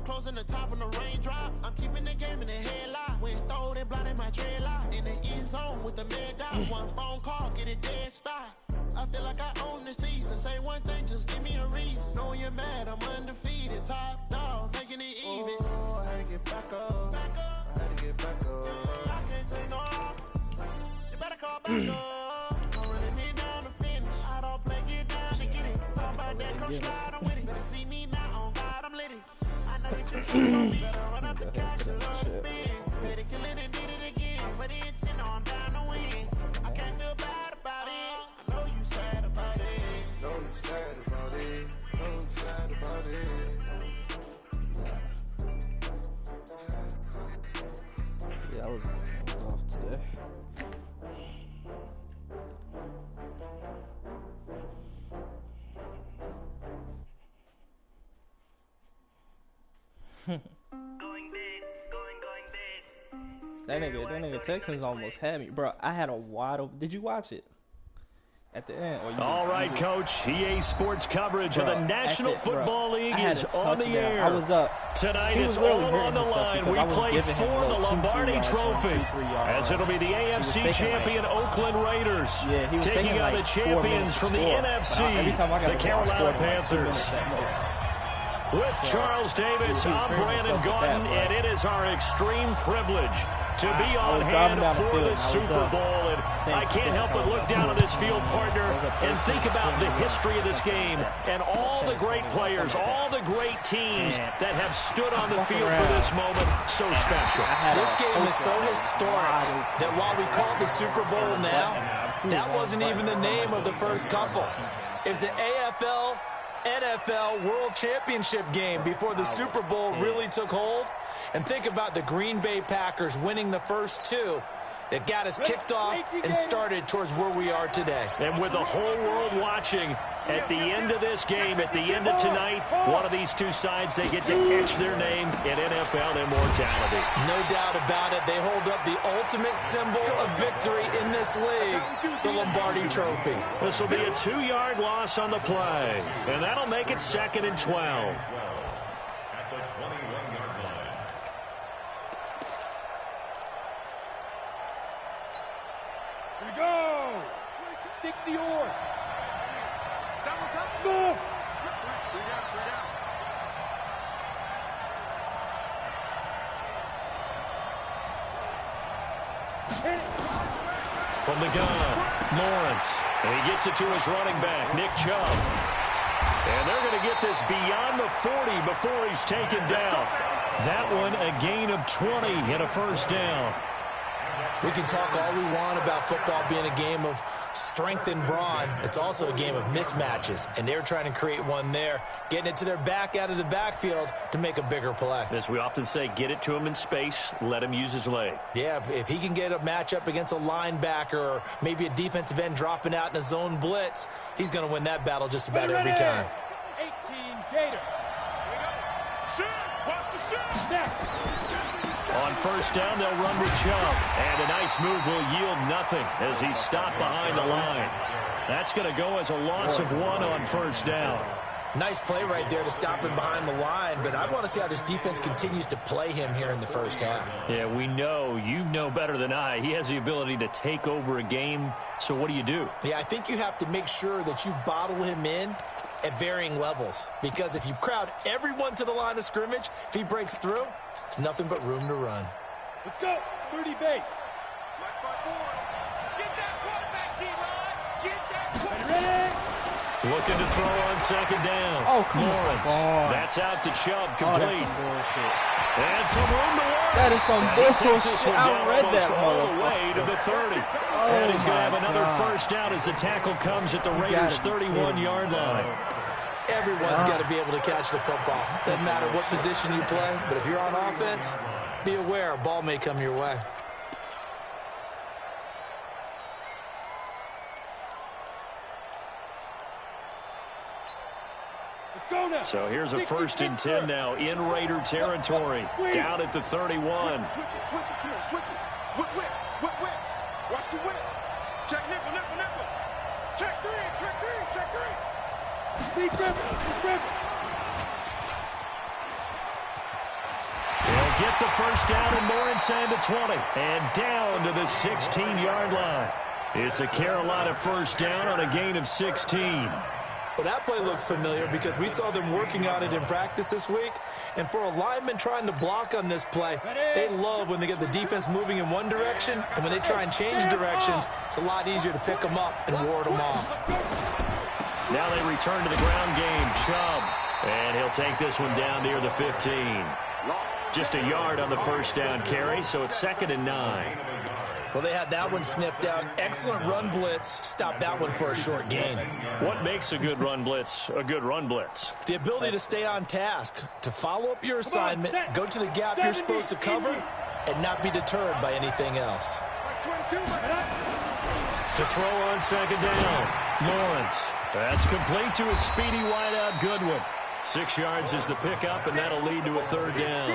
I'm closing the top on the raindrop. I'm keeping the game in the headlock. When throwed and blinded my dreadlock. In the end zone with the mad dot. One phone call, get it dead stop. I feel like I own the season. Say one thing, just give me a reason. Knowing you're mad, I'm undefeated. Top dog, making it even. Oh, I had to get back up. I had to get back up. I can't take no off. You better call back up. I'm running it down to finish. I don't play, get down to get it. Talk about that, come slide, I'm with it. Better see me now, on God, I'm lit it. I know that you see me. Better run up the cash and love to spin. Better kill it and did it again. But the intent, I'm down to win. I can't feel bad about it. I know you sad about it. Know you sad about it. Know you sad about it. Yeah, I was off today. That nigga Texans almost had me, bro. I had a wide open. Did you watch it at the end? Or All right, Coach. EA Sports coverage of the National Football League is on the air. I was up. Tonight it's all on the line. We play for the Lombardi Trophy, as it'll be the AFC champion Oakland Raiders taking on the champions from the NFC, the Carolina Panthers. With Charles Davis, I'm Brandon Gordon, and it is our extreme privilege to be on hand for the Super Bowl. And I can't help but look down on this field, partner, and think about the history of this game and all the great players, all the great teams that have stood on the field for this moment. So special. This game is so historic that while we call it the Super Bowl now, that wasn't even the name of the first couple. It's the AFL NFL World Championship game before the Super Bowl really took hold. And think about the Green Bay Packers winning the first two. It got us kicked off and started towards where we are today. And with the whole world watching, at the end of this game, at the end of tonight, one of these two sides, they get to catch their name in NFL immortality. No doubt about it. They hold up the ultimate symbol of victory in this league, the Lombardi Trophy. This will be a 2-yard loss on the play, and that'll make it 2nd and 12. Here we go! 60 or. Move! From the gun, Lawrence. And he gets it to his running back, Nick Chubb. And they're going to get this beyond the 40 before he's taken down. That one, a gain of 20 and a first down. We can talk all we want about football being a game of strength and brawn. It's also a game of mismatches, and they're trying to create one there, getting it to their back out of the backfield to make a bigger play. As we often say, get it to him in space, let him use his leg. Yeah, if he can get a matchup against a linebacker or maybe a defensive end dropping out in a zone blitz, he's going to win that battle just about every time. 18 Gator. Shoot! Watch the shoot! Snap! On first down, they'll run with Chubb. And a nice move will yield nothing as he's stopped behind the line. That's going to go as a loss of 1 on first down. Nice play right there to stop him behind the line, but I want to see how this defense continues to play him here in the first half. Yeah, we know, you know better than I, he has the ability to take over a game, so what do you do? Yeah, I think you have to make sure that you bottle him in at varying levels, because if you crowd everyone to the line of scrimmage, if he breaks through, it's nothing but room to run. Let's go. 30 base. Looking to throw on second down. Oh, come Lawrence. on. That's out to Chubb, complete. And some room to work. That is some bullshit. I read that all the way to the 30. And he's going to have another first down as the tackle comes at the Raiders' 31-yard line. Everyone's got to be able to catch the football. Doesn't matter what position you play, but if you're on offense, be aware a ball may come your way. So here's a 1st and 10 now in Raider territory, down at the 31. Switch it. Whip. Watch the whip. Check nickel. Check three. Deep grip. get the first down and more inside the 20. And down to the 16-yard line. It's a Carolina first down on a gain of 16. Well, that play looks familiar because we saw them working on it in practice this week. And for a lineman trying to block on this play, they love when they get the defense moving in one direction. And when they try and change directions, it's a lot easier to pick them up and ward them off. Now they return to the ground game. Chubb. And he'll take this one down near the 15. Just a yard on the first down carry, so it's 2nd and 9. Well, they had that one sniffed out. Excellent run blitz. Stop that one for a short gain. What makes a good run blitz a good run blitz? The ability to stay on task, to follow up your assignment, go to the gap you're supposed to cover, and not be deterred by anything else. To throw on 2nd down, Lawrence. That's complete to a speedy wideout Goodwin. 6 yards is the pickup, and that'll lead to a 3rd down.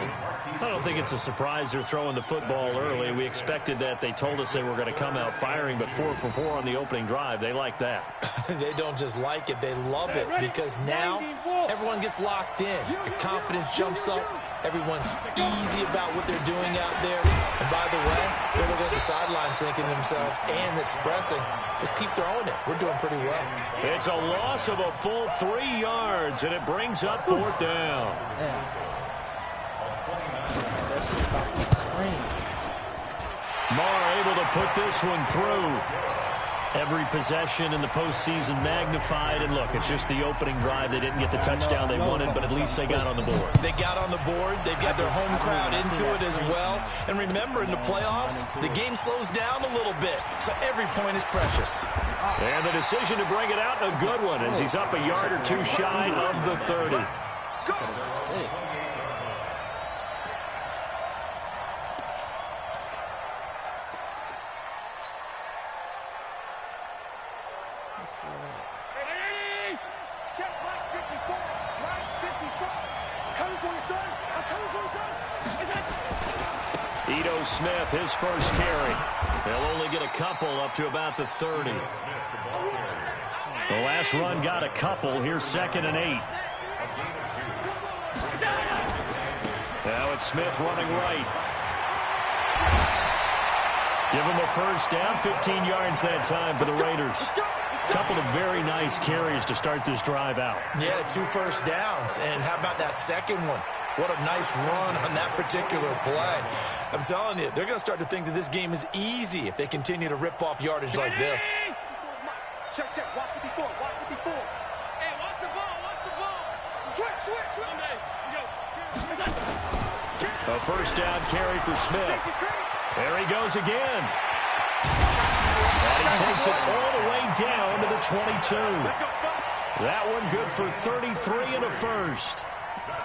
I don't think it's a surprise they're throwing the football early. We expected that. They told us they were going to come out firing, but 4 for 4 on the opening drive. They like that. They don't just like it. They love it because now everyone gets locked in. Your confidence jumps up. Everyone's easy about what they're doing out there. And by the way, they're looking at the sideline thinking to themselves and expressing, just keep throwing it. We're doing pretty well. It's a loss of a full 3 yards, and it brings up 4th down. Marr able to put this one through. Every possession in the postseason magnified. And look, it's just the opening drive. They didn't get the touchdown they wanted, but at least they got on the board. They got on the board. They've got their home crowd into it as well. And remember, in the playoffs, the game slows down a little bit. So every point is precious. And the decision to bring it out, a good one, as he's up a yard or 2 shy of the 30. Smith, his first carry. They'll only get a couple up to about the 30. The last run got a couple. Here's 2nd and 8. Now it's Smith running right. Give him a first down. 15 yards that time for the Raiders. Couple of very nice carries to start this drive out. Yeah, 2 first downs. And how about that second one? What a nice run on that particular play. I'm telling you, they're going to start to think that this game is easy if they continue to rip off yardage like this. Check, check. Watch 54. Watch 54. Hey, watch the ball. Watch the ball. Switch. A first down carry for Smith. There he goes again. And he takes it all the way down to the 22. That one good for 33 and a first.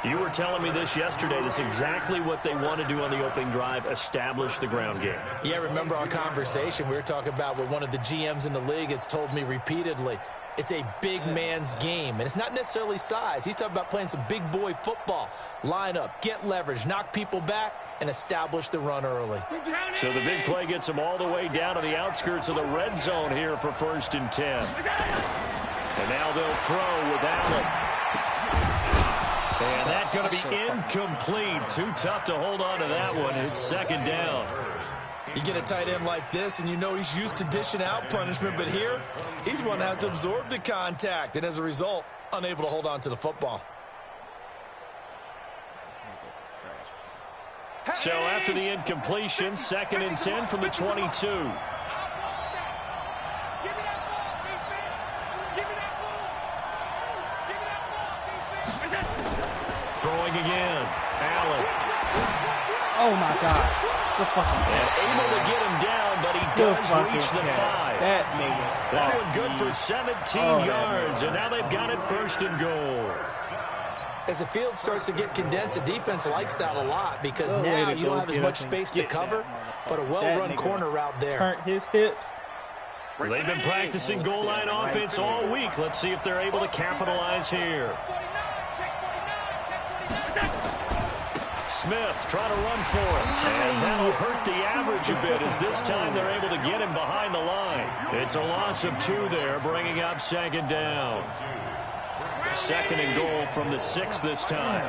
You were telling me this yesterday. That's exactly what they want to do on the opening drive, establish the ground game. Yeah, remember our conversation. We were talking about what one of the GMs in the league has told me repeatedly. It's a big man's game, and it's not necessarily size. He's talking about playing some big boy football. Line up, get leverage, knock people back, and establish the run early. So the big play gets them all the way down to the outskirts of the red zone here for 1st and 10. And now they'll throw with Allen. And that's going to be incomplete. Too tough to hold on to that one. It's 2nd down. You get a tight end like this, and you know he's used to dishing out punishment. But here, he's one that has to absorb the contact. And as a result, unable to hold on to the football. So after the incompletion, 2nd and 10 from the 22. Throwing again. Allen. Oh, my God. And able to get him down, but he does reach the 5. That one good for 17 yards, and now they've got it 1st and goal. As the field starts to get condensed, the defense likes that a lot because now you don't have as much space to cover, but a well-run corner route there. Turn his hips. They've been practicing goal line offense all week. Let's see if they're able to capitalize here. Smith trying to run for it. And that'll hurt the average a bit as this time they're able to get him behind the line. It's a loss of 2 there, bringing up 2nd down. 2nd and goal from the 6 this time.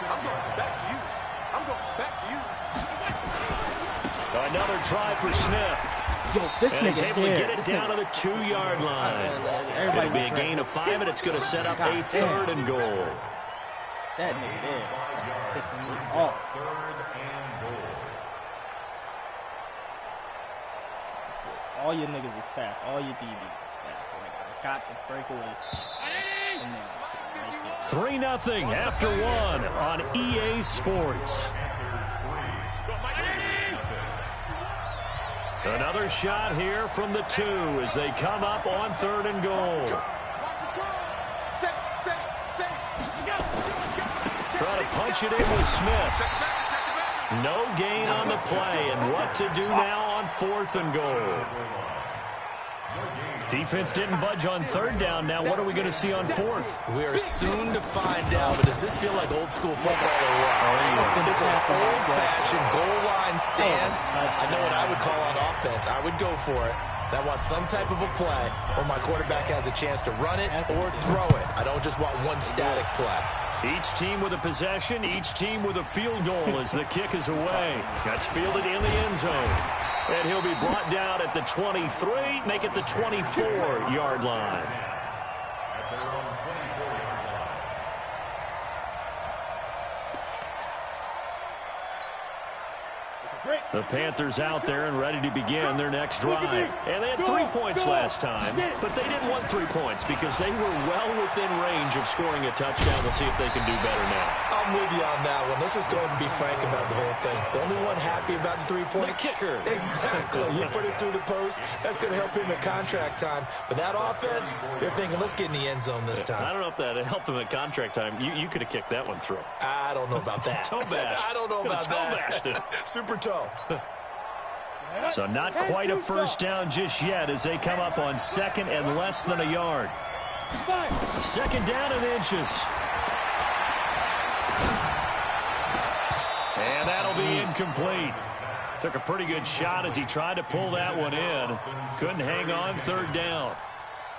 I'm going back to you. I'm going. another try for Smith. Yo, this and he's nigga able here. to get it down to the 2-yard line. It'll be a gain of 5, and it's going to set up a 3rd and goal. That nigga there pissing me off. All your niggas is fast. All your DBs is fast. Like, I got the breakaway speed. And then right 3-0 after 1 on EA Sports. Another shot here from the 2 as they come up on 3rd and goal. Trying to punch it in with Smith. No gain on the play, and what to do now on 4th and goal. Defense didn't budge on 3rd down. Now what are we going to see on 4th? We are soon to find out, but does this feel like old school football or what? It's an old-fashioned goal line stand. I know what I would call on offense. I would go for it. I want some type of a play where my quarterback has a chance to run it or throw it. I don't just want one static play. Each team with a possession, each team with a field goal as the kick is away. That's fielded in the end zone. And he'll be brought down at the 23, make it the 24-yard line. The Panthers out there and ready to begin their next drive. And they had 3 points last time, but they didn't want 3 points because they were well within range of scoring a touchdown. We'll see if they can do better now. I'm with you on that one. Let's just go ahead and be frank about the whole thing. The only one happy about the 3-point? The kicker. Exactly. You put it through the post. That's going to help him at contract time. But that offense, they're thinking, let's get in the end zone this time. I don't know if that helped him at contract time. You could have kicked that one through. I don't know about that. Toe bash. I don't know about that. Toe bashed it. Super toe. So not quite a first down just yet as they come up on 2nd and less than a yard. 2nd down and inches. And that'll be incomplete. Took a pretty good shot as he tried to pull that one in. Couldn't hang on 3rd down.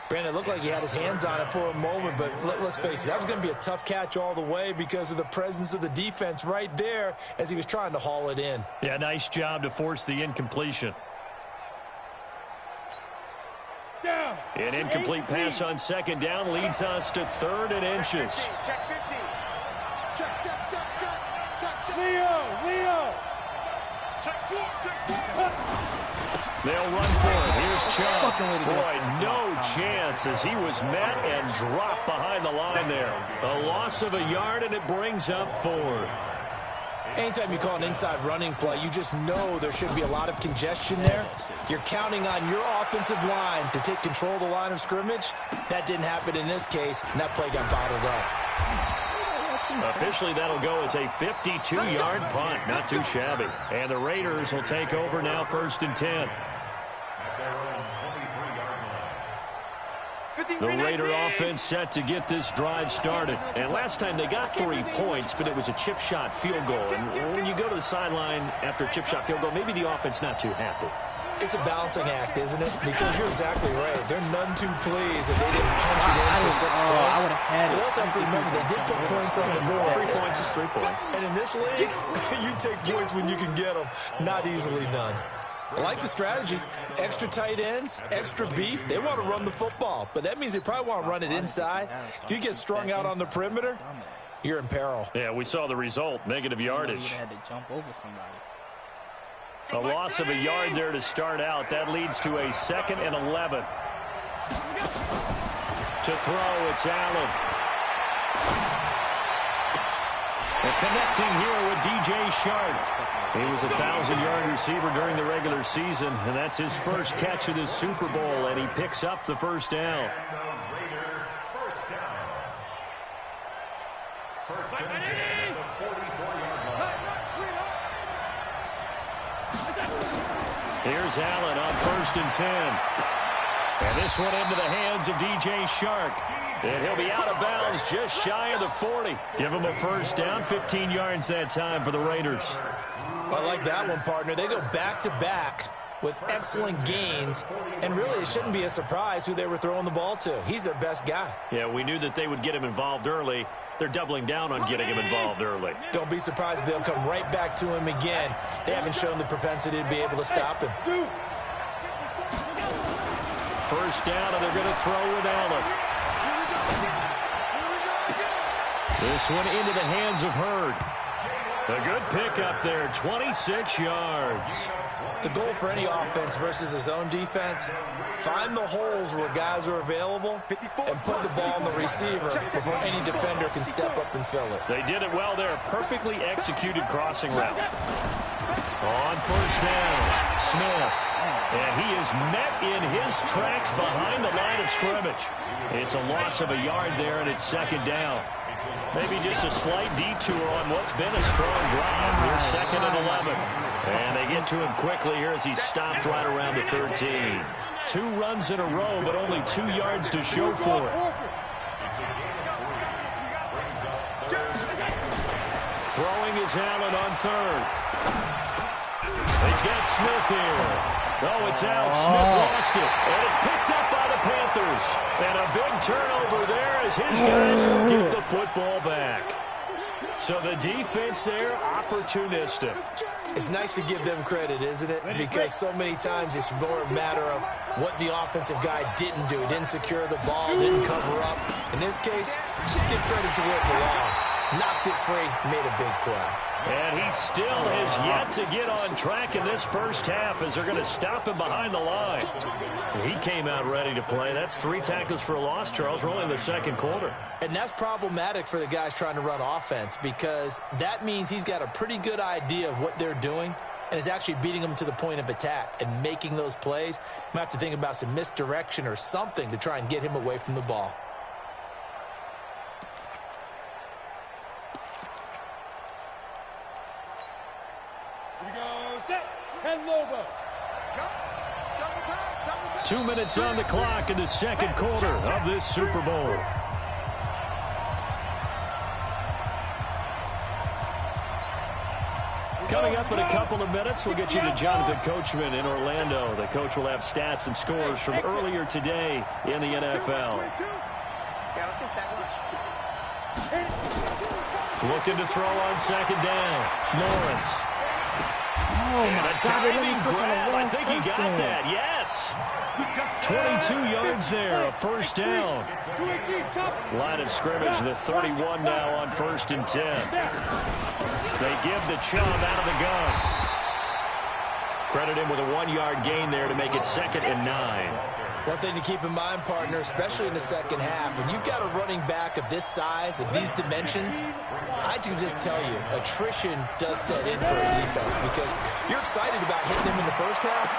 Brandon, it looked like he had his hands on it for a moment, but let's face it, that was going to be a tough catch all the way because of the presence of the defense right there as he was trying to haul it in. Yeah, nice job to force the incompletion. An incomplete pass on 2nd down leads us to 3rd and inches. Check 50. Check. Leo. Check 4. They'll run for it. Here's Chubb. Boy, no chance as he was met and dropped behind the line there. A loss of a yard, and it brings up 4th. Anytime you call an inside running play, you just know there should be a lot of congestion there. You're counting on your offensive line to take control of the line of scrimmage. That didn't happen in this case, and that play got bottled up. Officially, that'll go as a 52-yard punt. Not too shabby. And the Raiders will take over now 1st and 10. The Raider offense set to get this drive started. And last time they got 3 points, but it was a chip shot field goal. And when you go to the sideline after a chip shot field goal, maybe the offense not too happy. It's a balancing act, isn't it? Because you're exactly right. They're none too pleased that they didn't punch it in for 6 points. I would have had it. But also have to remember, they did put points on the board. 3 points is 3 points. And in this league, you take points when you can get them. Not easily done. I like the strategy. Extra tight ends, extra beef. They want to run the football, but that means they probably want to run it inside. If you get strung out on the perimeter, you're in peril. Yeah, we saw the result, negative yardage. Had to jump over somebody. A loss of a yard there to start out. That leads to a 2nd and 11. To throw, it's Allen. And connecting here with DJ Shark. He was a 1,000-yard receiver during the regular season, and that's his first catch of this Super Bowl, and he picks up the 1st down. Here's Allen on 1st and 10. And this one into the hands of DJ Shark. And he'll be out of bounds just shy of the 40. Give him a 1st down, 15 yards that time for the Raiders. I like that one, partner. They go back-to-back with excellent gains, and really it shouldn't be a surprise who they were throwing the ball to. He's their best guy. Yeah, we knew that they would get him involved early, They're doubling down on getting him involved early. Don't be surprised if they'll come right back to him again. They haven't shown the propensity to be able to stop him. First down, and they're going to throw with Allen. This one into the hands of Hurd. A good pickup there, 26 yards. The goal for any offense versus his own defense, find the holes where guys are available and put the ball on the receiver before any defender can step up and fill it. They did it well there. Perfectly executed crossing route. On first down, Smith. And he is met in his tracks behind the line of scrimmage. It's a loss of a yard there, and it's second down. Maybe just a slight detour on what's been a strong drive. Here's second and 11. And they get to him quickly here as he stopped right around the 13. 2 runs in a row, but only 2 yards to show for it. Throwing is Allen on third. He's got Smith here. Oh, it's out. Smith lost it. And it's picked up by the Panthers. And a big turnover there as his guys will get the football back. So the defense there, opportunistic. It's nice to give them credit, isn't it? Because so many times it's more a matter of what the offensive guy didn't do. He didn't secure the ball, didn't cover up. In this case, just give credit to where it belongs. Knocked it free, made a big play. And he still has yet to get on track in this first half as they're going to stop him behind the line. He came out ready to play. That's 3 tackles for a loss, Charles. We're only in the second quarter. And that's problematic for the guys trying to run offense because that means he's got a pretty good idea of what they're doing and is actually beating them to the point of attack and making those plays. Might have to think about some misdirection or something to try and get him away from the ball. Here we go, set, 10 Lobo. 2 minutes on the clock in the second quarter of this Super Bowl. Coming up in a couple of minutes, we'll get you to Jonathan Coachman in Orlando. The coach will have stats and scores from earlier today in the NFL. Yeah, let's go sack lunch. Looking to throw on second down. Lawrence. Oh, my God. Diving grab. I think he got that. Yes. 22 yards there. A first down. Line of scrimmage, the 31 now on 1st and 10. They give the Chubb out of the gun. Credit him with a 1-yard gain there to make it 2nd and 9. One thing to keep in mind, partner, especially in the second half, when you've got a running back of this size, of these dimensions, I can just tell you, attrition does set in for a defense because you're excited about hitting him in the first half.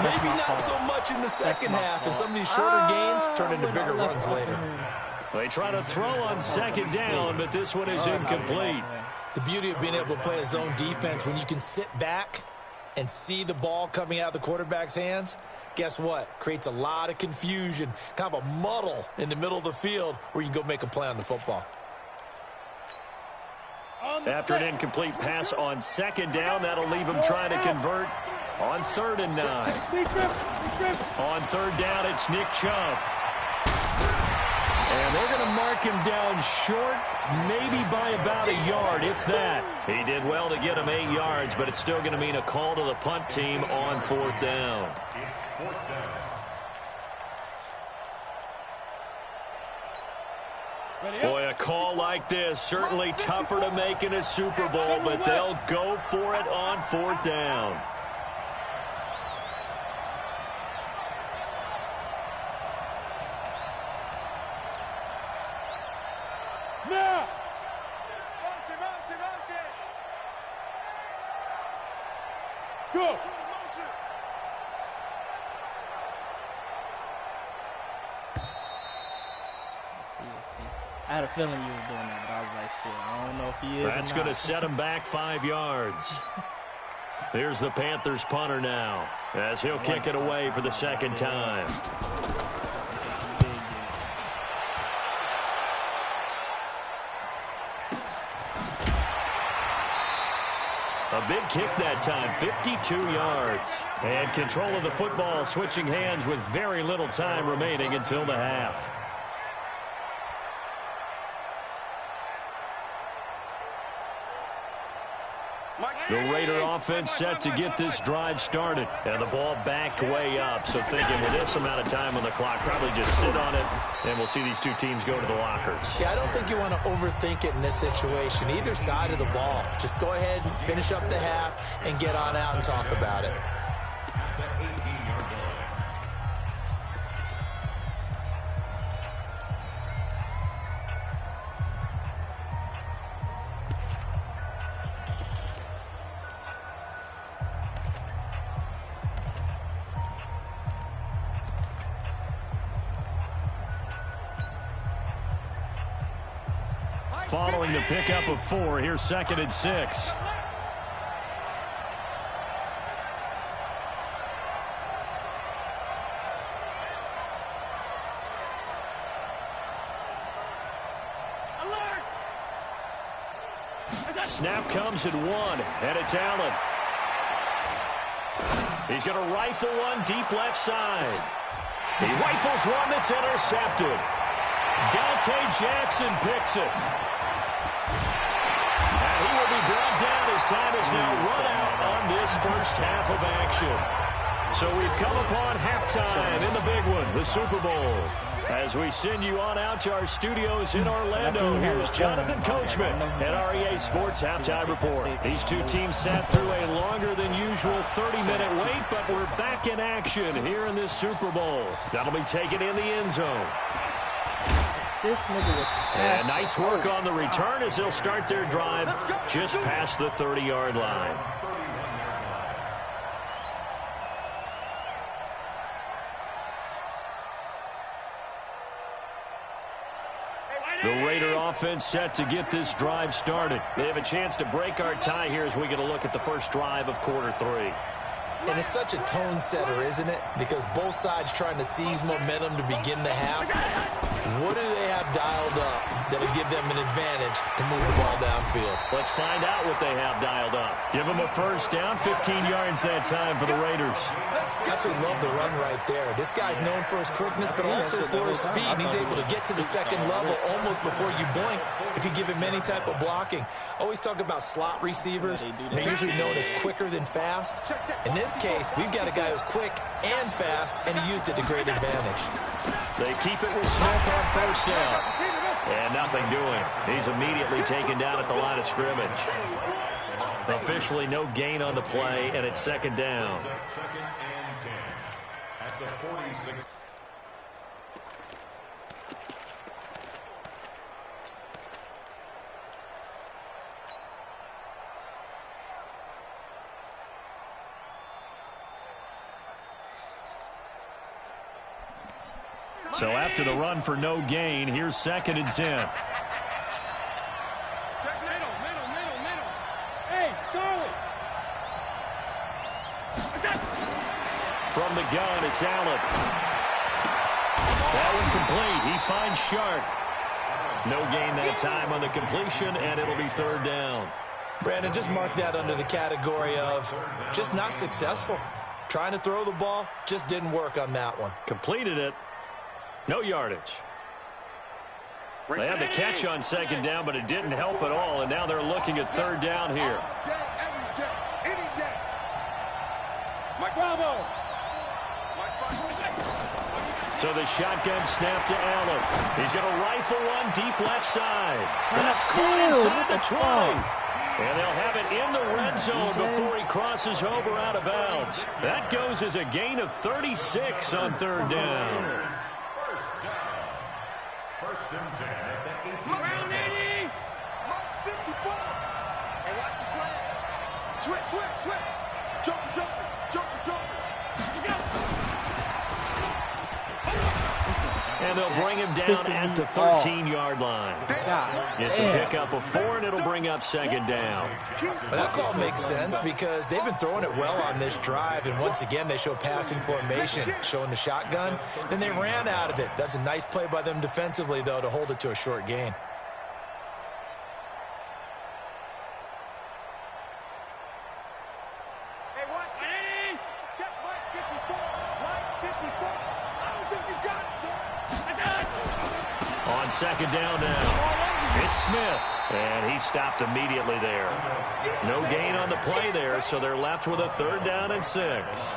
Maybe not so much in the second half, and some of these shorter gains turn into bigger runs later. They try to throw on second down, but this one is incomplete. The beauty of being able to play a zone defense when you can sit back and see the ball coming out of the quarterback's hands, guess what? Creates a lot of confusion, kind of a muddle in the middle of the field where you can go make a play on the football. After an incomplete pass on second down, that'll leave him trying to convert on 3rd and 9. On 3rd down, it's Nick Chubb. And they're going to mark him down short, maybe by about a yard, if that. He did well to get him 8 yards, but it's still going to mean a call to the punt team on 4th down. Boy, a call like this, certainly tougher to make in a Super Bowl, but they'll go for it on 4th down. Now! Go! I had a feeling you were doing that, but I was like, shit, I don't know if he is. That's going to set him back 5 yards. Here's the Panthers punter now, as he'll kick it away for the 2nd time. A big kick that time, 52 yards. And control of the football, switching hands with very little time remaining until the half. The Raider offense set to get this drive started. And the ball backed way up. So thinking with this amount of time on the clock, probably just sit on it, and we'll see these two teams go to the lockers. Yeah, I don't think you want to overthink it in this situation. Either side of the ball. Just go ahead and finish up the half and get on out and talk about it. Following the pickup of 4, here's 2nd and 6. Snap comes at 1, and it's Allen. He's going to rifle one deep left side. He rifles one that's intercepted. Dante Jackson picks it. And he will be brought down as time is now run out on this first half of action. So we've come upon halftime in the big one, the Super Bowl. As we send you on out to our studios in Orlando, here's Jonathan Coachman at our EA Sports Halftime Report. These two teams sat through a longer than usual 30-minute wait, but we're back in action here in this Super Bowl. That'll be taken in the end zone. And nice work on the return as they'll start their drive just past the 30-yard line. The Raider offense set to get this drive started. They have a chance to break our tie here as we get a look at the first drive of quarter 3. And it's such a tone setter, isn't it? Because both sides trying to seize momentum to begin the half. What do they have dialed up that'll give them an advantage to move the ball downfield? Let's find out what they have dialed up. Give them a first down, 15 yards that time for the Raiders. Absolutely love the run right there. This guy's known for his quickness, but also for his speed. And he's able to get to the second level almost before you blink if you give him any type of blocking. Always talk about slot receivers. They're usually known as quicker than fast. In this case, we've got a guy who's quick and fast, and he used it to great advantage. They keep it with Smith on first down. And nothing doing. He's immediately taken down at the line of scrimmage. Officially no gain on the play, and it's 2nd down. At the 46. So after the run for no gain, here's 2nd and 10. Middle. Hey, Charlie. From the gun, it's Allen. That one complete. He finds Sharp. No gain that time on the completion, and it'll be 3rd down. Brandon, just mark that under the category of just not successful. Trying to throw the ball, just didn't work on that one. Completed it. No yardage. They had the catch on 2nd down, but it didn't help at all, and now they're looking at 3rd down here. All day, every day, any day. Mike Bravo. So the shotgun snap to Allen. He's going to rifle one deep left side. That's caught inside the 20. And they'll have it in the red zone before he crosses over out of bounds. That goes as a gain of 36 on 3rd down. First and 10 at the 18. Round 80. 54. Hey, watch the slant. Switch. Jumper. And they'll bring him down at the 13-yard line. It's a pickup of 4, and it'll bring up 2nd down. But that call makes sense because they've been throwing it well on this drive, and once again they show passing formation, showing the shotgun. Then they ran out of it. That's a nice play by them defensively, though, to hold it to a short gain. On 2nd down now. It's Smith, and he stopped immediately there. No gain on the play there, so they're left with a 3rd down and 6.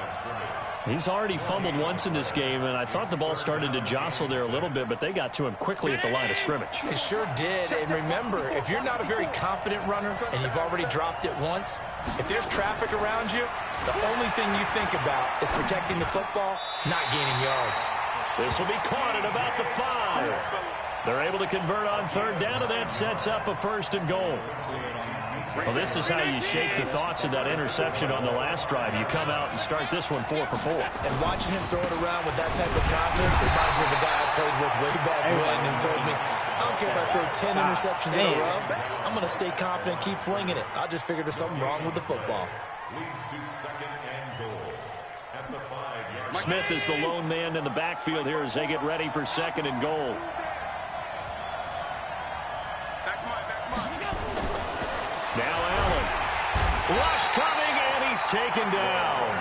He's already fumbled once in this game, and I thought the ball started to jostle there a little bit, but they got to him quickly at the line of scrimmage. They sure did, and remember, if you're not a very confident runner and you've already dropped it once, if there's traffic around you, the only thing you think about is protecting the football, not gaining yards. This will be caught at about the 5. They're able to convert on 3rd down, and that sets up a 1st and goal. Well, this is how you shake the thoughts of that interception on the last drive. You come out and start this one 4 for 4. And watching him throw it around with that type of confidence reminds me of a guy I played with way back when who told me, I don't care if I throw 10 interceptions in a row. I'm going to stay confident, keep flinging it. I just figured there's something wrong with the football. Smith is the lone man in the backfield here as they get ready for 2nd and goal. Now Allen. Rush coming, and he's taken down.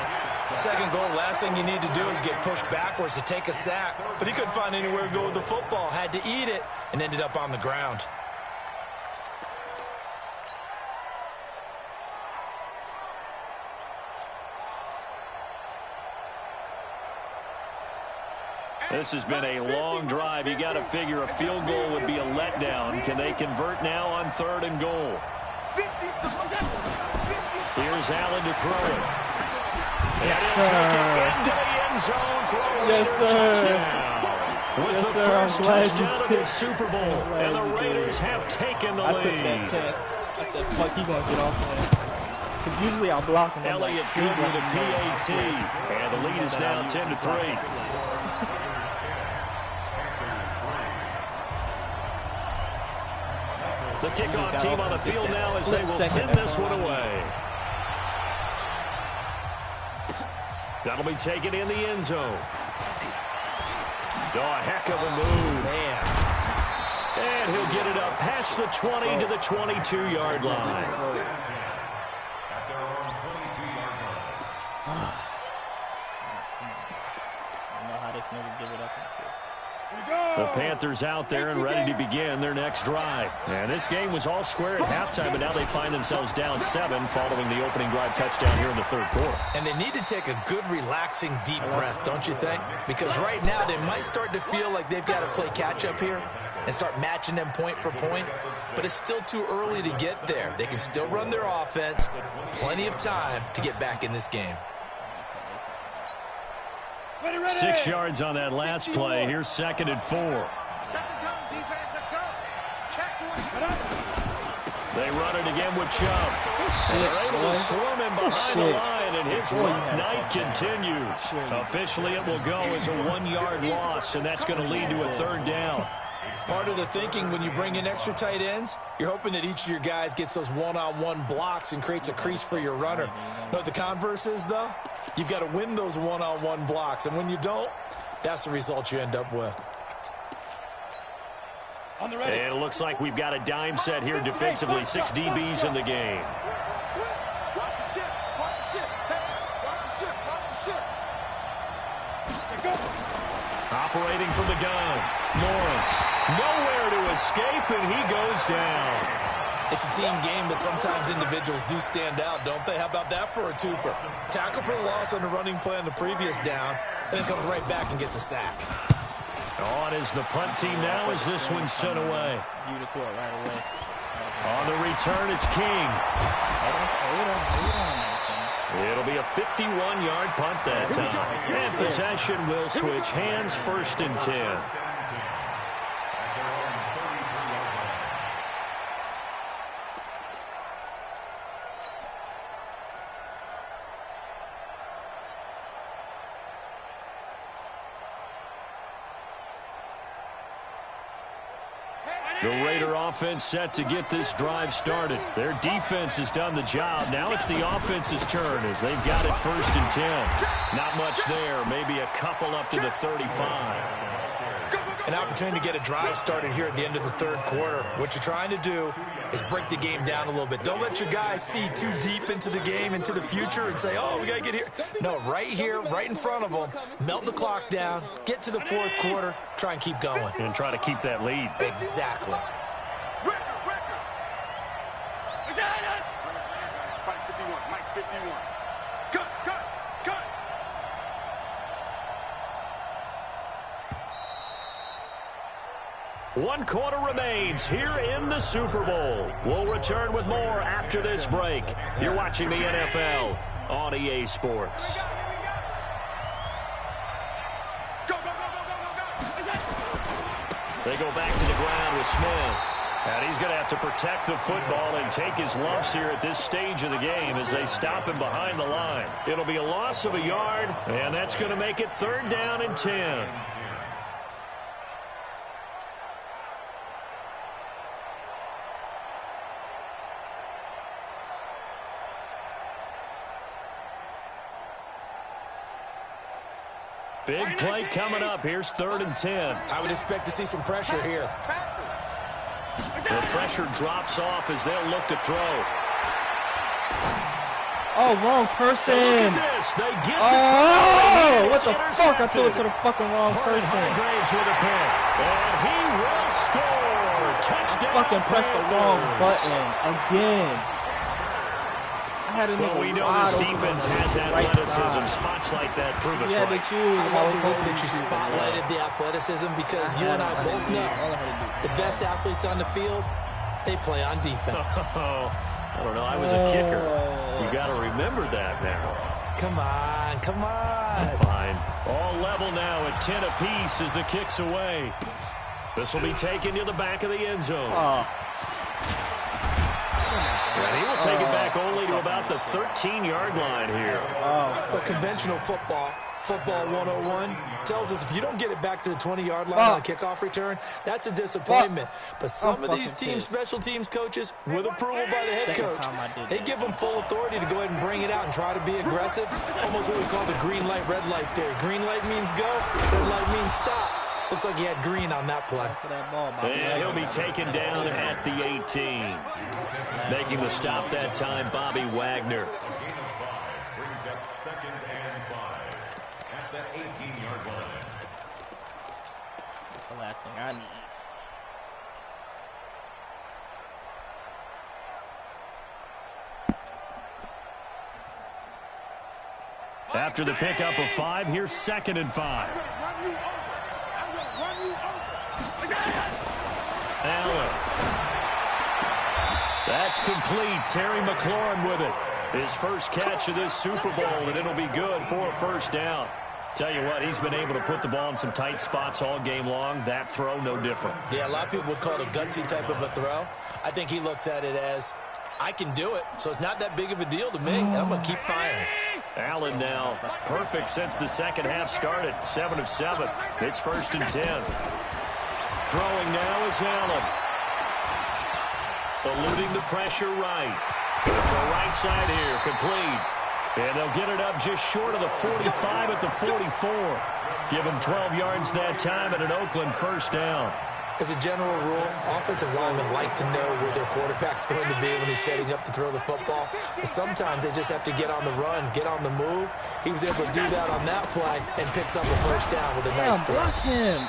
2nd goal, last thing you need to do is get pushed backwards to take a sack. But he couldn't find anywhere to go with the football. Had to eat it and ended up on the ground. This has been a long drive. You got to figure a field goal would be a letdown. Can they convert now on 3rd and goal? Here's Allen to throw it. Yes, and he'll take it into the end zone for a Raider touchdown. With the first touchdown of the Super Bowl. And the Raiders have taken the lead. I took that chance. I said, fuck, he's going to get off there. Because usually I'll block him. Elliott good with a PAT. And the lead is now 10-3. The kickoff team on the field now as they will send this one away. That'll be taken in the end zone. Oh, a heck of a move. Man. And he'll get it up past the 20 to the 22-yard line. I know how this nigga give it up. The Panthers out there and ready to begin their next drive. And this game was all square at halftime, but now they find themselves down 7 following the opening drive touchdown here in the 3rd quarter. And they need to take a good, relaxing, deep breath, don't you think? Because right now they might start to feel like they've got to play catch-up here and start matching them point for point. But it's still too early to get there. They can still run their offense. Plenty of time to get back in this game. 6 yards on that last play. Here's 2nd and 4. They run it again with Chubb. They're able to swarm him behind the line, and his rough night continues. Officially, it will go as a 1-yard loss, and that's going to lead to a 3rd down. Part of the thinking when you bring in extra tight ends, you're hoping that each of your guys gets those one-on-one blocks and creates a crease for your runner. You know what the converse is, though? You've got to win those one-on-one blocks, and when you don't, that's the result you end up with. And it looks like we've got a dime set here defensively. 6 DBs in the game. Watch the ship. Watch the ship. Watch the ship. Watch the ship. Go. Operating from the gun. Lawrence. Nowhere to escape, and he goes down. It's a team game, but sometimes individuals do stand out, don't they? How about that for a twofer? Tackle for a loss on the running play on the previous down, and then comes right back and gets a sack. On is the punt team now as this one's sent away. On the return, it's King. It'll be a 51-yard punt that time. And possession will switch hands, 1st and 10. The Raider offense set to get this drive started. Their defense has done the job. Now it's the offense's turn as they've got it 1st and 10. Not much there. Maybe a couple up to the 35. An opportunity to get a drive started here at the end of the 3rd quarter. What you're trying to do is break the game down a little bit. Don't let your guys see too deep into the game, into the future, and say, oh, we got to get here. No, right here, right in front of them, melt the clock down, get to the 4th quarter, try and keep going. And try to keep that lead. Exactly. 51. Cut, cut, cut. One quarter remains here in the Super Bowl. We'll return with more after this break. You're watching the NFL on EA Sports. They go back to the ground with Smith. And he's going to have to protect the football and take his lumps here at this stage of the game as they stop him behind the line. It'll be a loss of a yard, and that's going to make it 3rd down and 10. Big play coming up. Here's 3rd and 10. I would expect to see some pressure here. The pressure drops off as they'll look to throw. Oh, wrong person. Look at this. They get oh, what the fuck? I threw it to the fucking wrong person. Hargraves with a pick. And he will score. Touchdown. Fucking press the wrong button again. Well, we know this defense has athleticism. Spots like that prove us right. I love the way that you spotlighted the athleticism because you and I both know the best athletes on the field, they play on defense. I don't know. I was a kicker. You got to remember that now. Come on, come on. Fine. All level now at 10 apiece as the kick's away. This will be taken to the back of the end zone. And he will take it back only to about the 13-yard line here. But conventional football 101, tells us if you don't get it back to the 20-yard line on a kickoff return, that's a disappointment. But some of these teams, special teams coaches, with approval by the head coach, they give them full authority to go ahead and bring it out and try to be aggressive. Almost what we call the green light, red light theory. Green light means go, red light means stop. Looks like he had green on that play. And he'll be taken down at the 18. Making the stop that time, Bobby Wagner. Brings up 2nd and 5 at that 18-yard line. That's the last thing I need. After the pickup of 5, here's 2nd and 5. Allen. That's complete. Terry McLaurin with it. His first catch of this Super Bowl, and it'll be good for a 1st down. Tell you what, he's been able to put the ball in some tight spots all game long. That throw, no different. Yeah, a lot of people would call it a gutsy type of a throw. I think he looks at it as, I can do it, so it's not that big of a deal to me. I'm going to keep firing. Allen now perfect since the second half started. 7 of 7. It's 1st and 10. Throwing now is Allen. Eluding the pressure right. The right side here, complete. And they'll get it up just short of the 45 at the 44. Give them 12 yards that time and an Oakland 1st down. As a general rule, offensive linemen like to know where their quarterback's going to be when he's setting up to throw the football. But sometimes they just have to get on the run, get on the move. He was able to do that on that play and picks up a 1st down with a nice throw.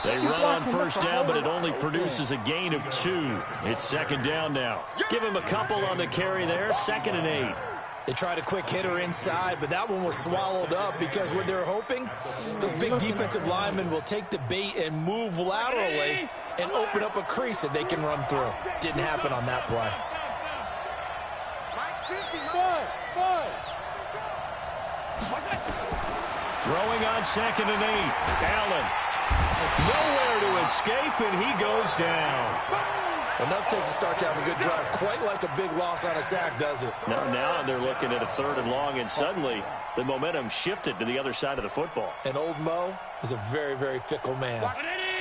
They run on 1st down, but it only produces a gain of 2. It's 2nd down now. Give him a couple on the carry there. 2nd and 8. They tried a quick hitter inside, but that one was swallowed up because what they're hoping, those big defensive linemen will take the bait and move laterally and open up a crease that they can run through. Didn't happen on that play. Throwing on 2nd and 8. Allen. Nowhere to escape, and he goes down. Enough takes a start to have a good drive. Quite like a big loss on a sack, does it? Now they're looking at a 3rd and long, and suddenly the momentum shifted to the other side of the football. And old Mo is a very, very fickle man.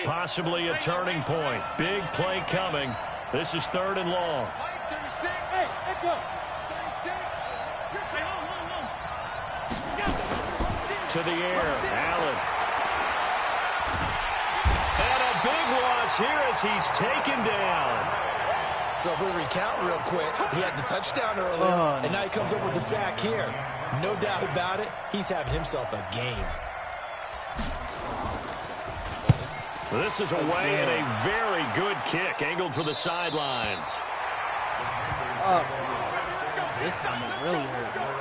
Possibly a turning point. Big play coming. This is 3rd and long. To the air, Allen. And a big loss here as he's taken down. So if we recount real quick, he had the touchdown earlier, and now he comes up with the sack here. No doubt about it, he's having himself a game. This is away and a very good kick, angled for the sidelines. This time it really hurt.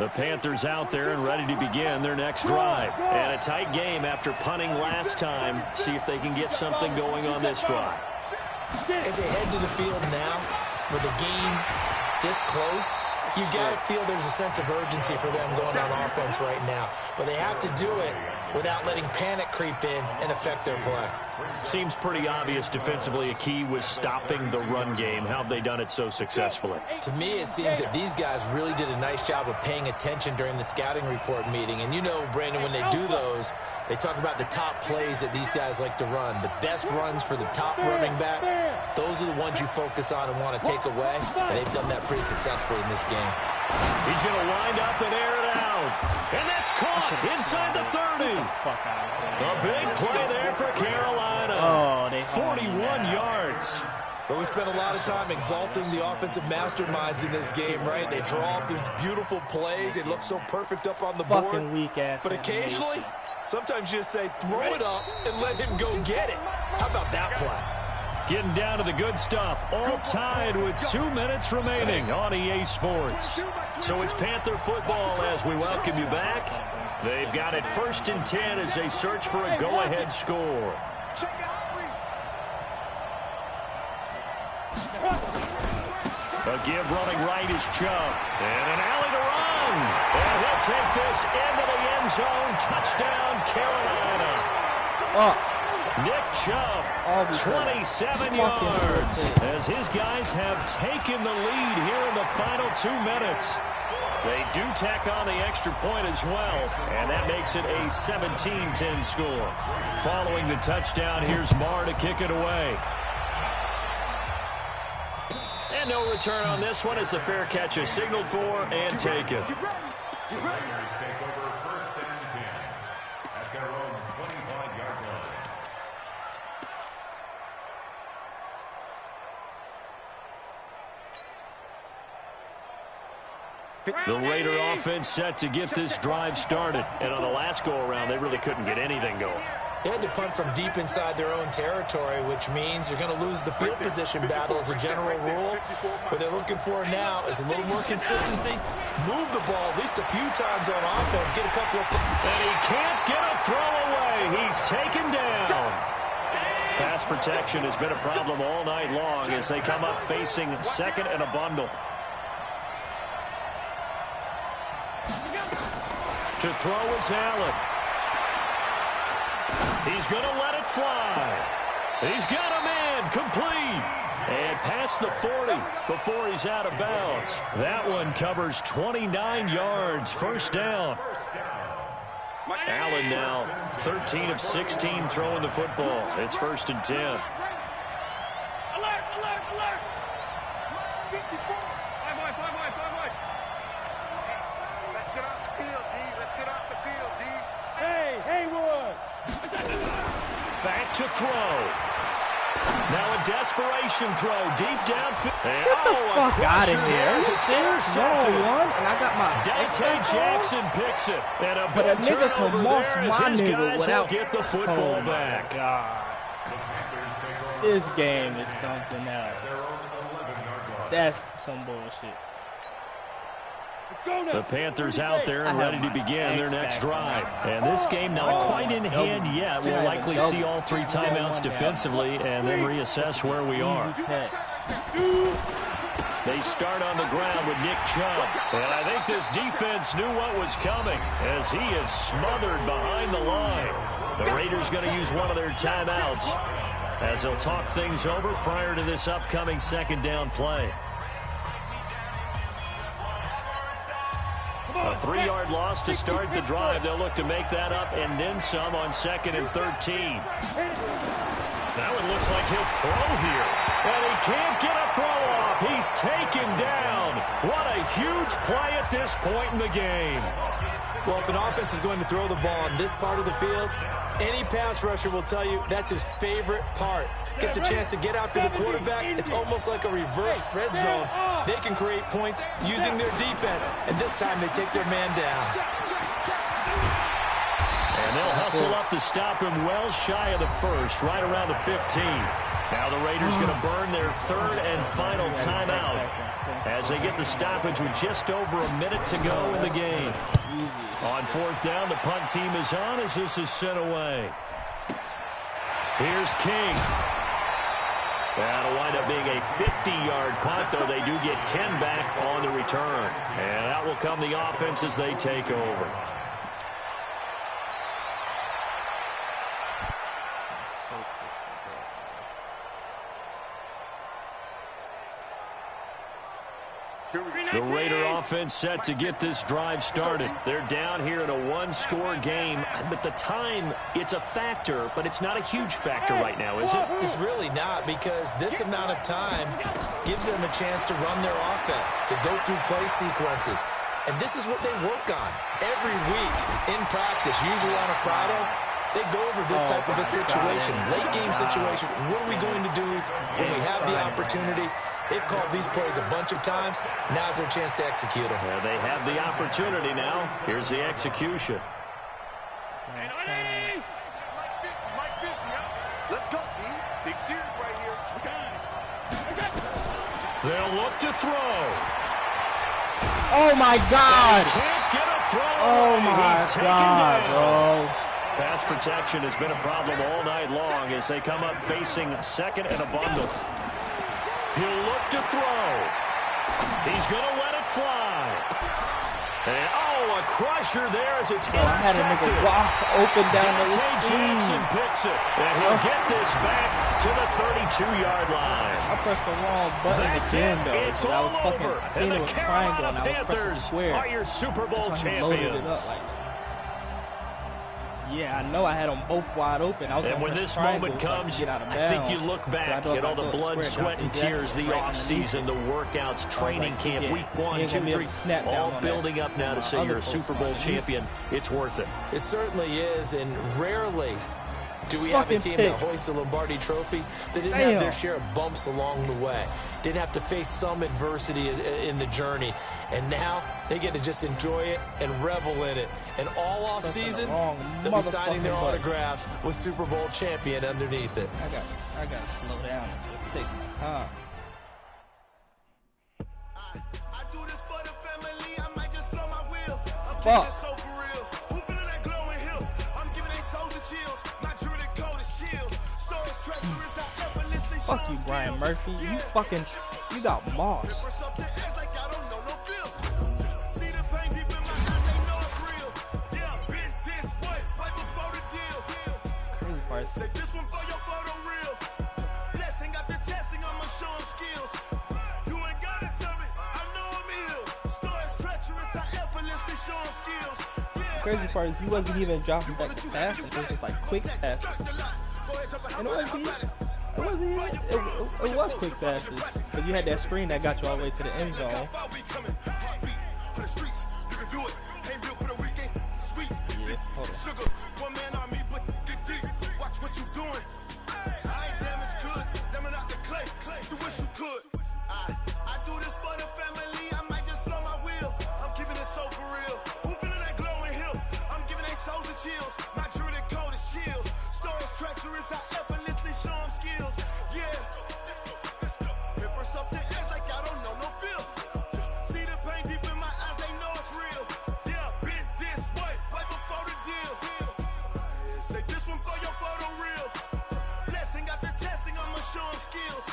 The Panthers out there and ready to begin their next drive. And a tight game after punting last time. See if they can get something going on this drive. As they head to the field now, with the game this close, you got to feel there's a sense of urgency for them going on offense right now. But they have to do it without letting panic creep in and affect their play. Seems pretty obvious defensively a key was stopping the run game. How have they done it so successfully? To me, it seems that these guys really did a nice job of paying attention during the scouting report meeting. And you know, Brandon, when they do those, they talk about the top plays that these guys like to run. The best runs for the top running back, those are the ones you focus on and want to take away. And they've done that pretty successfully in this game. He's going to wind up and air it out. And that's caught inside the 30. A big play there for Carolina. Oh, they 41 yards. But we spent a lot of time exalting the offensive masterminds in this game, right? They draw up these beautiful plays. They look so perfect up on the board. Fucking weak ass. But occasionally, sometimes you just say, throw it up and let him go get it. How about that play? Getting down to the good stuff. All tied with 2 minutes remaining on EA Sports. So it's Panther football as we welcome you back. They've got it 1st and 10 as they search for a go-ahead score. A give running right is Chubb. And an alley to run. And he'll take this into the end zone. Touchdown, Carolina. Nick Chubb, 27 yards, as his guys have taken the lead here in the final 2 minutes. They do tack on the extra point as well, and that makes it a 17-10 score. Following the touchdown, here's Marr to kick it away. And no return on this one as the fair catch is signaled for and taken. The Raiders take over 1st and 10 at their own 25-yard line. The Raider offense set to get this drive started. And on the last go-around, they really couldn't get anything going. They had to punt from deep inside their own territory, which means you're going to lose the field position battle as a general rule. What they're looking for now is a little more consistency. Move the ball at least a few times on offense. Get a couple of... And he can't get a throw away. He's taken down. Pass protection has been a problem all night long as they come up facing second and a bundle. To throw is Allen. He's going to let it fly. He's got a man complete. And past the 40 before he's out of bounds. That one covers 29 yards. First down. Allen now 13 of 16 throwing the football. It's 1st and 10. Alert, alert, alert. 54. 5 wide. Let's get off the field, D. Let's get off the field, D. Hey, Haywood. Back to throw. Now a desperation throw deep downfield. Fuck out of here. It's 1-on-1, and I got my Dante Jackson picks it. And a but a big nigga turnover can moss there as my his nigga guys will without get the football back. God. This game is something else. That's some bullshit. The Panthers out there and ready to begin their next drive. And this game not quite in hand yet. We'll likely see all 3 timeouts defensively and then reassess where we are. They start on the ground with Nick Chubb. And I think this defense knew what was coming as he is smothered behind the line. The Raiders going to use one of their timeouts as they'll talk things over prior to this upcoming 2nd down play. A 3-yard loss to start the drive. They'll look to make that up and then some on 2nd and 13. That one looks like he'll throw here. And he can't get a throw off. He's taken down. What a huge play at this point in the game. Well, if an offense is going to throw the ball on this part of the field, any pass rusher will tell you that's his favorite part. Gets a chance to get after the quarterback. It's almost like a reverse red zone. They can create points using their defense, and this time they take their man down. And And they'll hustle up to stop him well shy of the first, right around the 15. Now the Raiders going to burn their third and final timeout as they get the stoppage with just over a minute to go in the game. On fourth down, the punt team is on as this is sent away. Here's King. That'll wind up being a 50-yard punt, though they do get 10 back on the return. And that will come the offense as they take over. The Raider offense set to get this drive started. They're down here in a one-score game, but the time, it's a factor, but it's not a huge factor right now, is it? It's really not, because this amount of time gives them a chance to run their offense, to go through play sequences. And this is what they work on every week in practice, usually on a Friday. They go over this type of a situation, late-game situation. What are we going to do when we have the opportunity? They've called these plays a bunch of times. Now's their chance to execute them. Yeah, they have the opportunity now. Here's the execution. Let's go, D. Big series right here. They'll look to throw. Oh, my God. Can't get a throw. Oh, my God, bro. Pass protection has been a problem all night long as they come up facing second and a bundle. He'll look to throw. He's going to let it fly. And, a crusher there as it's intercepted. I had a nigga open down the Jackson picks it. And he'll get this back to the 32-yard line. I pressed the wrong button again, though. It's all over. And the Carolina Panthers are your Super Bowl champions. Yeah, I know I had them both wide open. And when this moment comes, I think you look back at all the blood, sweat, and tears, the offseason, the workouts, training camp, week 1, 2, 3, all building up now to say you're a Super Bowl champion. It's worth it. It certainly is, and rarely do we have a team that hoists the Lombardi Trophy that didn't have their share of bumps along the way, didn't have to face some adversity in the journey. And now they get to just enjoy it and revel in it. And all off season, they'll be signing their autographs with Super Bowl champion underneath it. I got to slow down and just take my time. I do this for the family. I might just blow my wheel. I'm Fuck. so for real. Who feeling that glowing hill? I'm giving they souls the chills. My jewelry cold as chill. Stores treacherous. I effortlessly show Fuck you, Brian Murphy. You got moss. Say this one for your photo reel. Blessing after testing, I'ma show them skills. You ain't gotta tell me, I know I'm ill. Stories treacherous, I effortlessly show them skills. The crazy part is he wasn't even dropping back to passes. It was just like quick passes. And it was quick passes. Because you had that screen that got you all the way to the end zone. Yeah, hold on. What you doing? I ain't damaged goods, damn it out the clay. You wish you could. I do this for the family. I might just blow my wheel. I'm keeping it so for real. Who feeling that glowing hill? I'm giving they souls the chills. My jewelry cold as chill. Stories treacherous. I effortlessly show them skills. Yeah. Paper stuff the edge like I don't know no feel. See the pain deep in my eyes. They know it's real. Yeah, been this way right before the deal. Say this one for your photo reel. Blessing after testing, I'ma show them skills.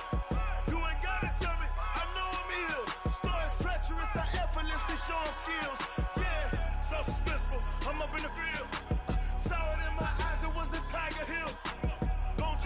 You ain't gotta tell me, I know I'm ill. Stories treacherous, I effortlessly show them skills. Yeah, so suspenseful, I'm up in the field. Saw it in my eyes, it was the Tiger Hill. Gon'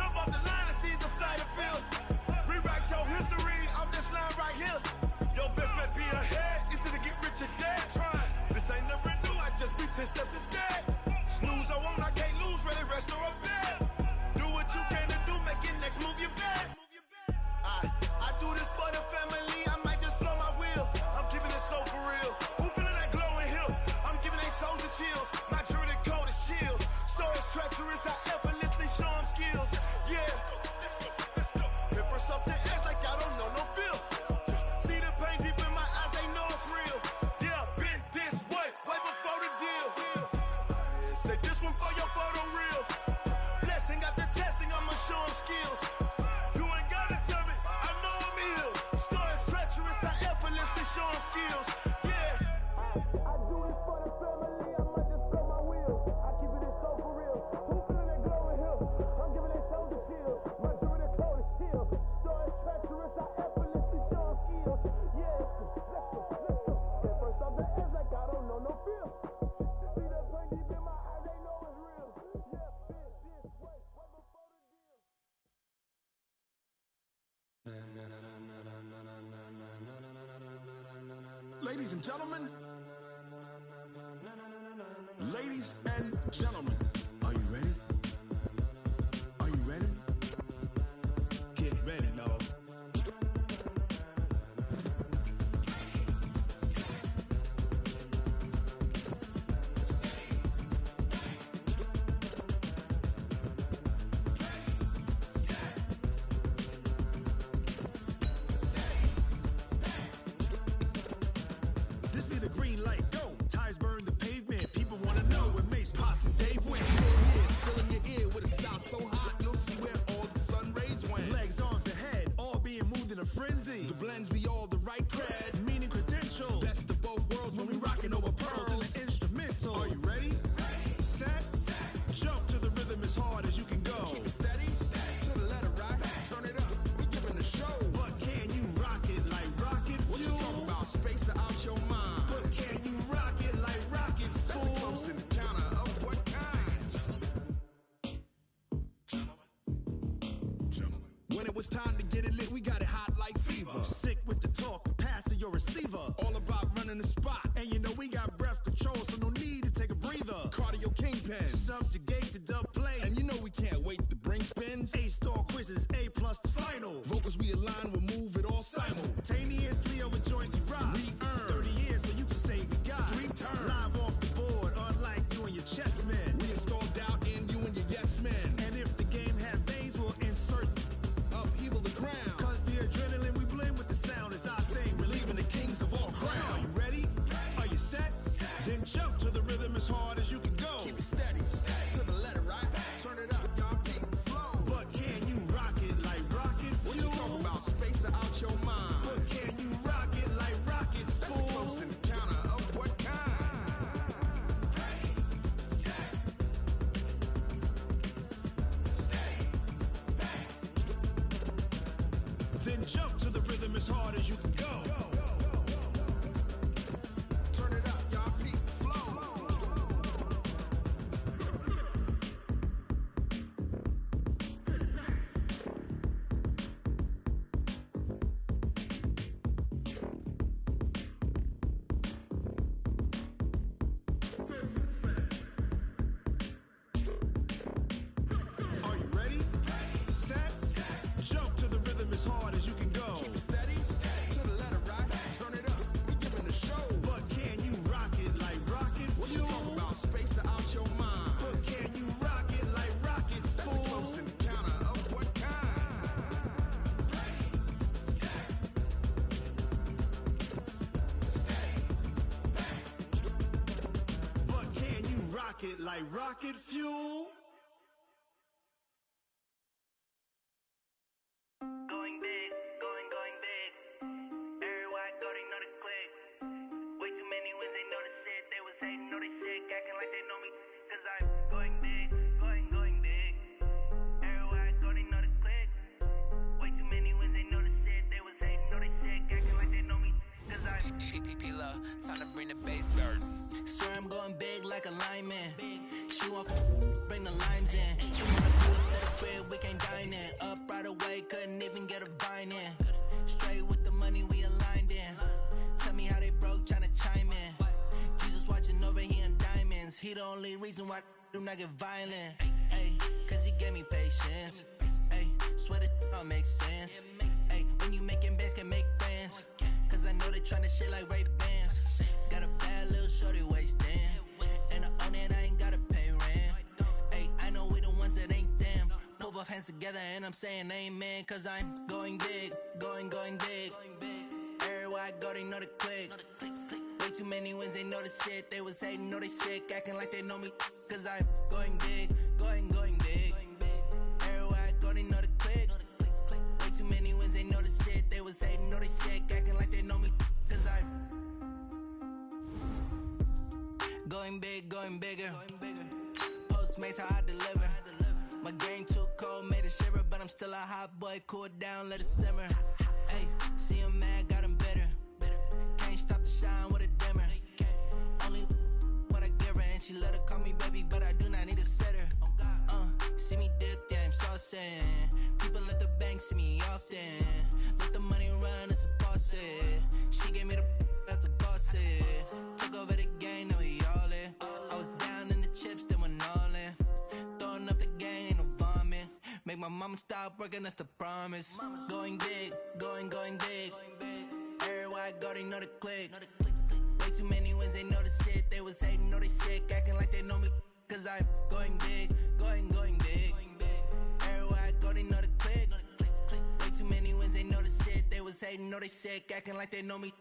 Ladies and gentlemen, ladies and gentlemen, are you ready? Are you ready? Get ready, y'all. This be the green light, go. Tires burn the pavement. People want to know where Mace, Posse, Dave went. Still in your ear with a style so hot, you'll see where all the sun rays went. Legs, arms, and head, all being moved in a frenzy. The blends be all the right cred, meaning credentials. Best of both worlds when we rocking over pearls in the instrumental. Are you ready? Set, jump to the rhythm as hard as you can go. Keep it steady, to the letter right. Turn it up, we giving the show. But can you rock it like rocket fuel? What you talking about? Space out your mind. But can you rock it like rockets, fool? That's a close encounter of what kind? Gentlemen. When it was time to get it lit, we got it hot like fever. Sick with the talk, pass to your receiver. All about running the spot. And you know we got breath control, so no need to take a breather. Cardio kingpin, subjugate the dub play. And you know we can't wait to bring spins. A-star quizzes, A+ the final. Vocals we align, we'll move it all simultaneously over joints we rock. We earn 30 years, so you can say we got 3 turns. Live off the board, unlike you and your chess men. We install doubt in you and your yes men. And if the game had veins, we'll insert upheaval the ground. Cause the adrenaline we blend with the sound is our thing, relieving the kings of all crowns. So are you ready? Are you set? Then jump to the rhythm as hard as you can go. Keep it steady, to the letter right. Turn it up, y'all keep the flow. But can you rock it like rocket fuel? What you talking about? Space out your mind. But can you rock it like rockets, fool? That's a close encounter of what kind? Then jump to the rhythm as hard as you can go. Turn it up, y'all keep the flow. Are you ready? Set, jump to the rhythm as hard as you can go. Keep it steady, to the letter right. Turn it up, we giving the show. But can you rock it like rocket fuel? What you talking about? Space out your mind. But can you rock it like rockets, fool? That's a close encounter of what kind? But can you rock it like rocket fuel? Going big, going big. Everywhere I go, they know the click. Way too many wins, they know the shit. They was hating, know they sick, acting like they know me. Cause I'm going big, going big. Everywhere I go, they know the click. Way too many wins, they know the shit. They was hating, know they sick, acting like they know me. Cause I'm P-P-P-Love, time to bring the bass dirt. swear I'm going big like a lineman. She want bring the limes in. She wanna do it to the crib, we can't dine in. Up right away, couldn't even get a vine in. Straight with the money, we aligned in. Tell me how they broke, tryna chime in. Jesus watching over here in diamonds. He the only reason why I do not get violent. Ay, cause he gave me patience. Ay, swear that all makes sense. Ay, when you making bands, can make friends. Cause I know they tryna shit like Ray-Bans. Got a bad little shorty wasting. And I own it, I ain't gotta pay rent. Ay, I know we the ones that ain't them. Pull both hands together and I'm saying amen. Cause I'm going big, going big. Everywhere I go, they know the click. Way too many wins, they know the shit. They was hating, know they sick, acting like they know me. Cause I'm going big, going big. Everywhere I go, they know the click. Way too many wins, they know the shit. They was hating, know they sick, acting like they know me. Cause I'm going big, going bigger. Postmates, how I deliver. My game too cold, made it shiver, but I'm still a hot boy. Cool it down, let it simmer. Hey, see him mad, got him my mama stop working, that's the promise. Going big, going big. Everywhere I go, they know the click. Way too many wins, they know the shit. They was hating, know they sick, acting like they know me. Cause I'm going big, going big. Everywhere I go, they know the click. Way too many wins, they know the shit. They was hating, know they sick, acting like they know me.